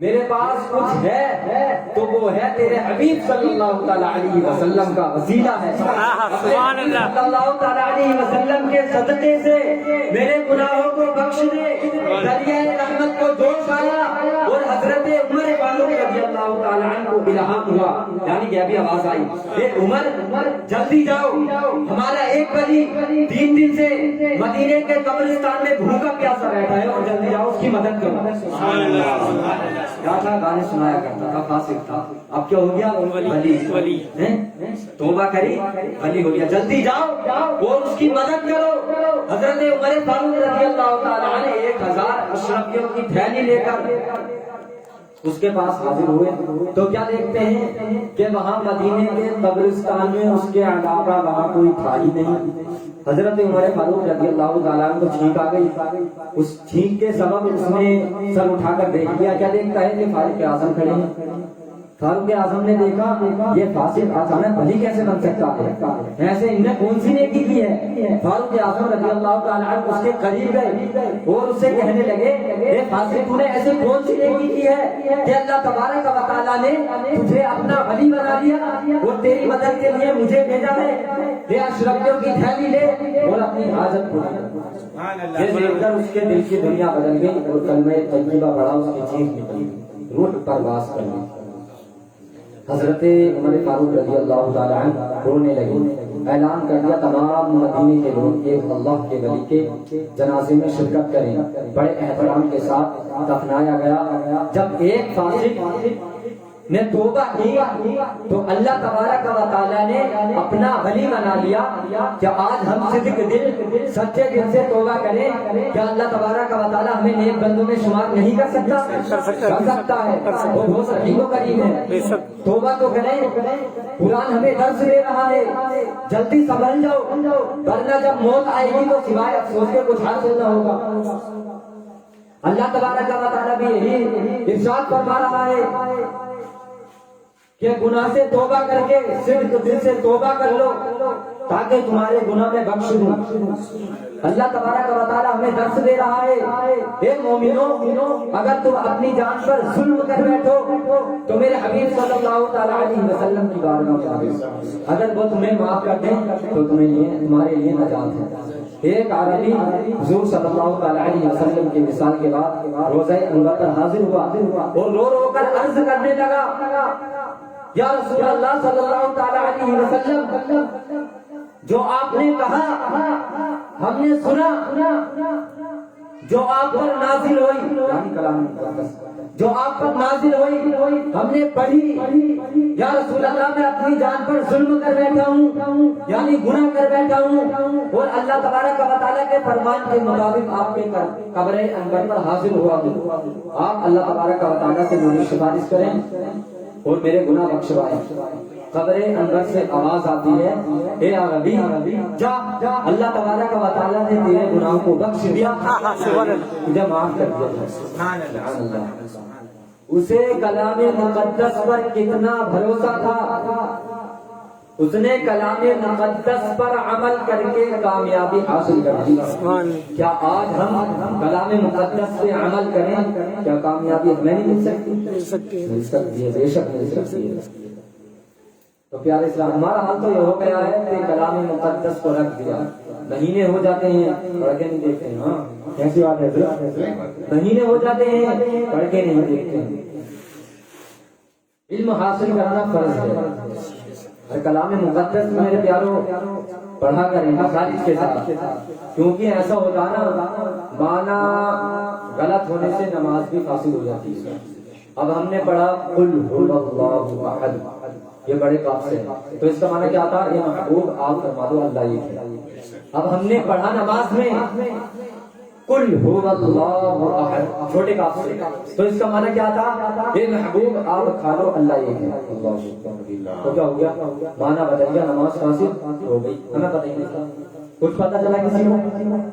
میرے پاس کچھ ہے تو وہ ہے تیرے حبیب صلی اللہ تعالیٰ علیہ وسلم کا وسیلہ ہے. سبحان اللہ. صلی اللہ تعالیٰ علیہ وسلم کے صدقے سے میرے گناہوں کو بخش دے. دریائے رحمت کو جوش آیا اور حضرت عمر فاروق رضی اللہ تعالیٰ عنہ کو الہام ہوا, یعنی کہ ابھی آواز آئی, اے عمر جلدی جاؤ, ہمارا ایک ولی 3 دن سے مدینے کے قبرستان میں بھوکا پیاسا بیٹھا ہے, اور جلدی جاؤ اس کی مدد کرو. سبحان اللہ. کیا تھا, گانے سنایا کرتا تھا, فاسق تھا, اب کیا ہو گیا, ولی. توبہ کری, ولی ہو گیا. جلدی جاؤ اور اس کی مدد کرو. حضرت عمر فاروق رضی اللہ تعالیٰ عنہ 1000 اشرفیوں کی تھیلی لے کر اس کے پاس حاضر ہوئے, تو کیا دیکھتے ہیں کہ وہاں مدینے کے قبرستان میں اس کے علاوہ وہاں کوئی تھا ہی نہیں. حضرت عمر فاروق رضی اللہ تعالیٰ عنہ کو چھینک آ گئی. اس چھینک کے سبب اس نے سر اٹھا کر دیکھ لیا. کیا دیکھتا ہے کہ فاروق اعظم کھڑے ہیں. فاروق اعظم نے دیکھا یہ فاسق اچانک ولی کیسے بن سکتا ہے, ایسے ان نے کون سی نیکی کی ہے. فاروق اعظم رضی اللہ تعالیٰ عنہ اس کے قریب گئے اور اس سے کہنے لگے, اے فاسق تو نے ایسے کون سی نیکی کی ہے کہ اللہ تبارک و تعالیٰ نے تجھے اپنا ولی بنا دیا اور تیری مدد کے لیے مجھے بھیجا ہے. یہ اشرفیوں کی تھیلی لے اور اپنی حاجت پوری. یہ دیکھ کر اس کے دل کی دنیا بدل گئی اور کلمہ طیبہ پڑھا, اس کی چیخ نکلی, روح پرواز کر گئی. حضرت عمر فاروق رضی اللہ تعالیٰ عنہ رونے لگے. اعلان کر دیا تمام مدینے کے لوگ ایک اللہ کے ولی کے جنازے میں شرکت کریں. بڑے احترام کے ساتھ دفنایا گیا. جب ایک فاسق نے توبہ کی تو اللہ تبارک و تعالیٰ نے اپنا ولی بنا لیا. کہ آج ہم صدق دل سچے دل سے توبہ کریں, کیا اللہ تبارک و تعالیٰ ہمیں نیک بندوں میں شمار نہیں کر سکتا؟ کر سکتا ہے, وہ بہت رحیم و کریم ہے. توبہ تو کریں. قرآن ہمیں درس دے رہا ہے, جلدی سنبھل جاؤ, ورنہ جب موت آئے گی تو سوائے افسوس کے کچھ حاصل نہ ہوگا. اللہ تبارک و تعالیٰ بھی یہی ارشاد فرما رہا ہے کہ گناہ سے توبہ کر کے صرف دل سے توبہ کر لو تاکہ تمہارے گناہ میں بخش دوں. اللہ تبارک و تعالیٰ ہمیں درس دے رہا ہے, اے مومنو اگر تم اپنی جان پر ظلم کر بیٹھو تو میرے حبیب صلی اللہ تعالیٰ علیہ وسلم کی بارگاہ میں آؤ, اگر وہ تمہیں معاف کر دیں تو تمہارے لیے نجات ہے. ایک عربی حضور صلی اللہ تعالیٰ علیہ وسلم کی مثال کے بعد روضہ انور پر حاضر ہوا اور رو رو کر عرض کرنے لگا, یا رسول اللہ صلی اللہ تعالیٰ علیہ وسلم, جو آپ نے کہا ہم نے سنا, جو آپ پر نازل ہوئی, جو آپ پر نازل ہوئی ہم نے پڑھی. یا رسول اللہ میں اپنی جان پر ظلم کر بیٹھا ہوں, یعنی گناہ کر بیٹھا ہوں, اور اللہ تبارک و تعالیٰ کے فرمان کے مطابق آپ کے قبر انور پر حاضر ہوا ہوں. آپ اللہ تبارک و تعالیٰ سے میری سفارش کریں اور میرے گناہ بخشوائیں. قبر انور سے آواز آتی ہے, اے عربی جا, اللہ تبارک و تعالیٰ نے تیرے گناہوں کو بخش دیا, تجھے معاف کر دیا. اسے کلام مقدس پر کتنا بھروسہ تھا, اس نے کلام مقدس پر عمل کر کے کامیابی حاصل کر دی. کیا آج ہم کلام مقدس سے عمل کریں, کیا کامیابی ہمیں نہیں مل سکتی؟ مل سکتی ہے, بے شک مل سکتی ہے. تو پیارے اسلام, ہمارا حال تو یہ ہو گیا ہے کہ کلام مقدس کو رکھ دیا, مہینے ہو جاتے ہیں پڑھ کے نہیں دیکھتے ہیں. ہاں کیسی بات ہے, مہینے ہو جاتے ہیں پڑھ کے نہیں دیکھتے ہیں. علم حاصل کرنا فرض ہے. کلام مقدس میرے پیاروں پڑھا کریں خالص کے ساتھ, کیونکہ ایسا ہوتا نا مانا غلط ہونے سے نماز بھی فاسد ہو جاتی ہے. اب ہم نے پڑھا قل هو اللہ احد, یہ بڑے کاف سے, تو اس کا معنی کیا تھا, یہ محبوب آپ فرما دو اللہ ایک ہے. اب ہم نے پڑھا نماز میں قل هو اللہ احد, چھوٹے کاف سے, تو اس کا معنی کیا تھا, یہ محبوب آپ کھا لو اللہ ایک ہے. تو کیا ہو گیا, معنی بدل گیا, نماز فاسد ہو گئی. ہمیں پتہ ہی نہیں تھا, کچھ پتہ چلا کسی کو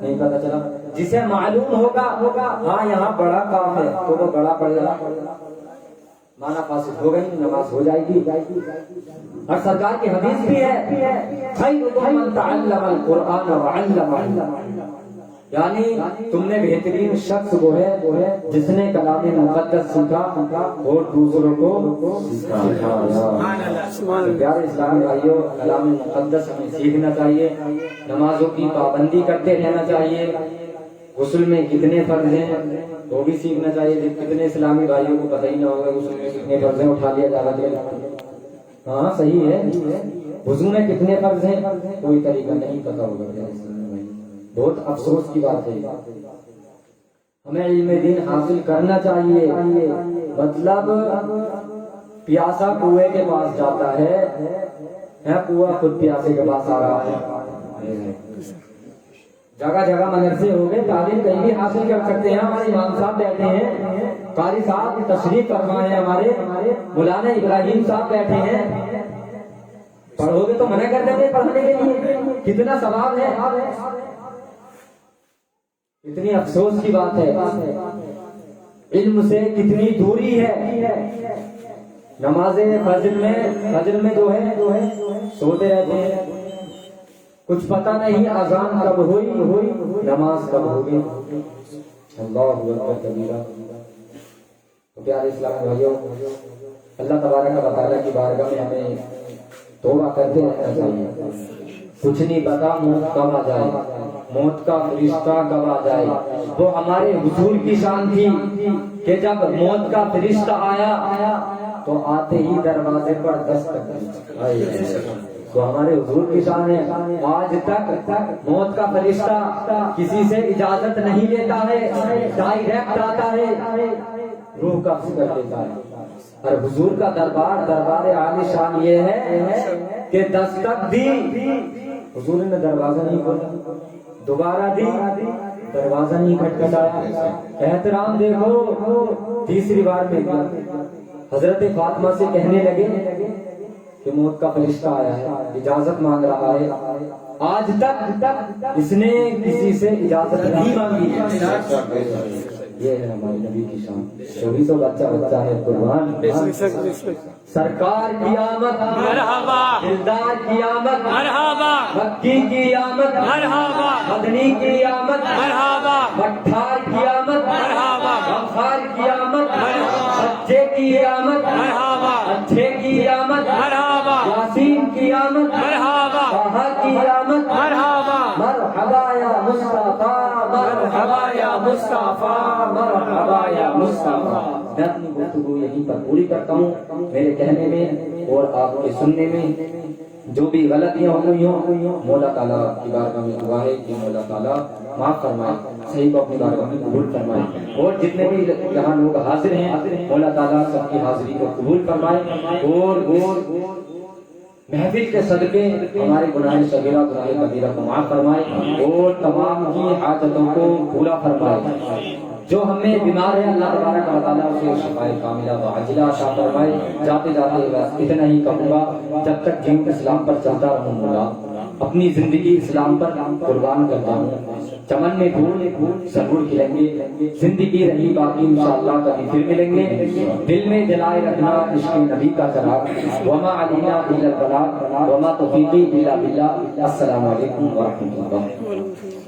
نہیں پتہ چلا. جسے معلوم ہوگا ہاں یہاں بڑا کام ہے تو وہ بڑا پڑے گا, مانا فاسد ہو گئی, نماز ہو جائے گی. اور سرکار کی حدیث بھی ہے, خیرکم من تعلم القرآن وعلمہ, یعنی تم نے بہترین شخص وہ ہے جس نے کلام مقدس سیکھا اور دوسروں کو سکھایا۔ پیارے اسلامی بھائیوں، کلام مقدس ہمیں سیکھنا چاہیے، نمازوں کی پابندی کرتے رہنا چاہیے، غسل میں کتنے فرض ہیں وہ بھی سیکھنا چاہیے۔ کتنے اسلامی بھائیوں کو پتہ ہی نہ ہوگا غسل میں کتنے فرض ہیں، اٹھا لیا جا رہا ہے۔ ہاں صحیح ہے، وضو میں کتنے فرض ہیں کوئی طریقہ نہیں پتہ ہوگا۔ بہت افسوس کی بات ہے، ہمیں علم دین حاصل کرنا چاہیے۔ مطلب پیاسا کنویں کے پاس جاتا ہے، کنواں خود پیاسے کے پاس آ رہا ہے۔ جگہ جگہ مدرسے ہو گئے، تعلیم کہیں بھی حاصل کر سکتے ہیں۔ ہمارے امام صاحب بیٹھے ہیں، قاری صاحب تشریف فرما ہے، ہمارے مولانا ابراہیم صاحب بیٹھے ہیں، پڑھو گے تو منع کر دیں گے پڑھنے کے لیے، کتنا ثواب ہے۔ اتنی افسوس کی بات ہے، علم سے کتنی دوری ہے۔ نماز فجر میں جو ہے سوتے رہتے ہیں، کچھ پتہ نہیں اذان کب ہوئی نماز کب ہوگی۔ اللہ اکبر کبیرہ۔ تو پیارے اسلام بھائیوں، اللہ تبارک و تعالیٰ کی بارگاہ میں ہمیں توبہ کرتے رہنا چاہیے۔ کچھ نہیں پتا موت کب آ جائے، موت کا فرشتہ کب آ جائے۔ وہ ہمارے حضور کی شان تھی کہ جب موت کا فرشتہ آیا تو آتے ہی دروازے پر دستک دی۔ تو ہمارے حضور کی شان ہے، آج تک موت کا فرشتہ کسی سے اجازت نہیں لیتا ہے، ڈائریکٹ آتا ہے، روح قبض کر لیتا ہے۔ اور حضور کا دربار عالی شان یہ ہے کہ دستک دی، حضور نے دروازہ نہیں کھولا، دوبارہ دی، دروازہ نہیں کھٹکھٹایا۔ احترام دیکھو، تیسری بار میں حضرت فاطمہ سے کہنے لگے کہ موت کا فرشتہ آیا ہے، اجازت مانگ رہا ہے۔ آج تک اس نے کسی سے اجازت نہیں مانگی۔ یہ ہے ہمارے نبی کی شان، 2400 بچہ ہے قربان۔ سرکار کی آمد مرحبا، دلدار کی آمد مرحبا، مکی کی آمد مرحبا، مدنی کی آمد مرحبا، بٹھار کی آمد مرحبا، غفار کی آمد سچے کی آمد مرحبا، اچھے کی آمد مرحبا، یاسین کی آمد مرحبا، طہ کی آمد مرحبا، مرحبا یا مصطفیٰ، مرحبا یا مصطفیٰ، مرحبا یا مصطفیٰ۔ میں اپنی گفتگو یہیں پر پوری کرتا ہوں۔ میرے کہنے میں اور آپ کے سننے میں جو بھی غلطیاں ہوئی ہوں، مولا تعالیٰ کی بارگاہ میں دعا ہے کہ مولا تعالیٰ معاف فرمائے، صحیح کو اپنی بارگاہ میں قبول فرمائے۔ اور جتنے بھی یہاں لوگ حاضر ہیں، مولا تعالیٰ سب کی حاضری کو قبول فرمائے، اور محفل کے صدقے ہمارے گناہ صغیرہ گناہ کبیرہ کو معاف فرمائے، اور تمام کی حاجتوں کو پورا فرمائے۔ جو ہمیں بیمار ہے اللہ تبارک و تعالیٰ اسے شفائے کاملہ و عاجلہ عطا فرمائے۔ جاتے جاتے بس اتنا ہی کہوں گا، جب تک جیوں اسلام پر چلتا رہوں گا، اپنی زندگی اسلام پر قربان کرتا ہوں۔ چمن میں پھول ضرور کھلیں گے، زندگی رہی باقی انشاءاللہ کبھی پھر ملیں گے۔ دل میں جلائے رکھنا عشق نبی کا چراغ، وما علینا الا البلاغ، وما توفیقی الا باللہ۔ السلام علیکم ورحمۃ اللہ۔